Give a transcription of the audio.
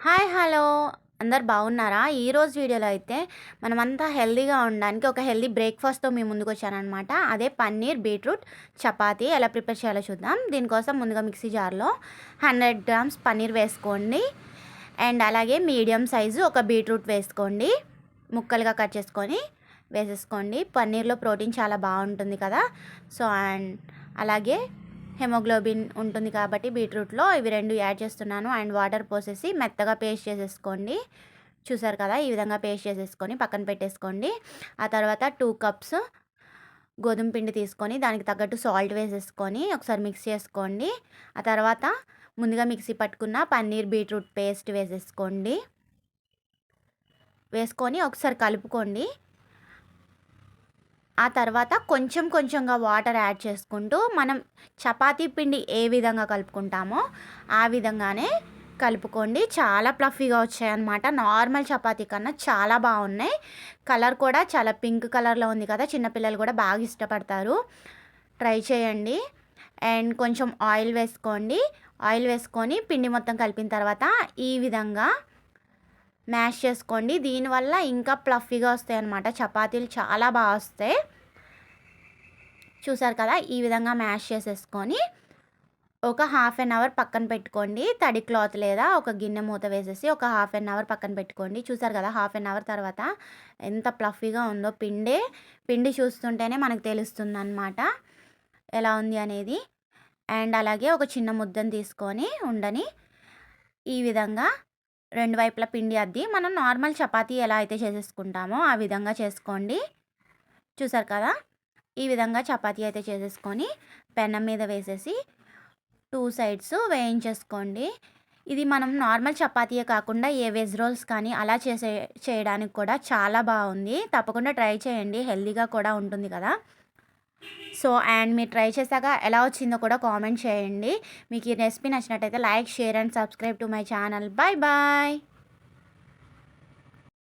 Hi hello అందరు బాగున్నారా? ఈరోజు వీడియోలో అయితే మనమంతా హెల్తీగా ఉండడానికి ఒక హెల్తీ బ్రేక్ఫాస్ట్తో మీ ముందుకు వచ్చానమాట. అదే పన్నీర్ బీట్రూట్ చపాతీ ఎలా ప్రిపేర్ చేయాలో చూద్దాం. దీనికోసం ముందుగా మిక్సీ జార్లో 100 గ్రామ్స్ పన్నీర్ వేసుకోండి. అండ్ అలాగే మీడియం సైజు ఒక బీట్రూట్ వేసుకోండి. ముక్కలుగా కట్ చేసుకొని వేసేసుకోండి. పన్నీర్లో ప్రోటీన్ చాలా బాగుంటుంది కదా. సో అండ్ అలాగే హెమోగ్లోబిన్ ఉంటుంది కాబట్టి బీట్రూట్లో ఇవి రెండు యాడ్ చేస్తున్నాను. అండ్ వాటర్ పోసేసి మెత్తగా పేస్ట్ చేసేసుకోండి. చూసారు కదా, ఈ విధంగా పేస్ట్ చేసేసుకొని పక్కన పెట్టేసుకోండి. ఆ తర్వాత 2 కప్స్ గోధుమ పిండి తీసుకొని దానికి తగ్గట్టు సాల్ట్ వేసేసుకొని ఒకసారి మిక్స్ చేసుకోండి. ఆ తర్వాత ముందుగా మిక్సీ పట్టుకున్న పన్నీర్ బీట్రూట్ పేస్ట్ వేసేసుకోండి. వేసుకొని ఒకసారి కలుపుకోండి. ఆ తర్వాత కొంచెం కొంచెంగా వాటర్ యాడ్ చేసుకుంటూ మనం చపాతీ పిండి ఏ విధంగా కలుపుకుంటామో ఆ విధంగానే కలుపుకోండి. చాలా ప్లఫీగా వచ్చాయన్నమాట. నార్మల్ చపాతీ కన్నా చాలా బాగున్నాయి. కలర్ కూడా చాలా పింక్ కలర్లో ఉంది కదా, చిన్నపిల్లలు కూడా బాగా ఇష్టపడతారు. ట్రై చేయండి. అండ్ కొంచెం ఆయిల్ వేసుకోండి. ఆయిల్ వేసుకొని పిండి మొత్తం కలిపిన తర్వాత ఈ విధంగా మ్యాష్ చేసుకోండి. దీనివల్ల ఇంకా ప్లఫీగా వస్తాయి అన్నమాట. చపాతీలు చాలా బాగా వస్తాయి. చూసారు కదా, ఈ విధంగా మ్యాష్ చేసేసుకొని ఒక హాఫ్ అన్ అవర్ పక్కన పెట్టుకోండి. తడి క్లాత్ లేదా ఒక గిన్నె మూత వేసేసి ఒక హాఫ్ అన్ అవర్ పక్కన పెట్టుకోండి. చూసారు కదా, హాఫ్ అన్ అవర్ తర్వాత ఎంత ప్లఫీగా ఉందో పిండి చూస్తుంటేనే మనకు తెలుస్తుంది అన్నమాట ఎలా ఉంది అనేది. అండ్ అలాగే ఒక చిన్న ముద్దను తీసుకొని ఉండని ఈ విధంగా రెండు వైపులా పిండి అద్ది మనం నార్మల్ చపాతీ ఎలా అయితే చేసేసుకుంటామో ఆ విధంగా చేసుకోండి. చూసారు కదా, ఈ విధంగా చపాతీ అయితే చేసేసుకొని పెనం మీద వేసేసి 2 సైడ్స్ వేయించేసుకోండి. ఇది మనం నార్మల్ చపాతీయే కాకుండా ఏ వెజ్ రోల్స్ కానీ అలా చేయడానికి కూడా చాలా బాగుంది. తప్పకుండా ట్రై చేయండి, హెల్తీగా కూడా ఉంటుంది కదా. సో అండ్ మీరు ట్రై చేశాక ఎలా వచ్చిందో కూడా కామెంట్ చేయండి. మీకు ఈ రెసిపీ నచ్చినట్టయితే like, share and subscribe to my channel. Bye bye.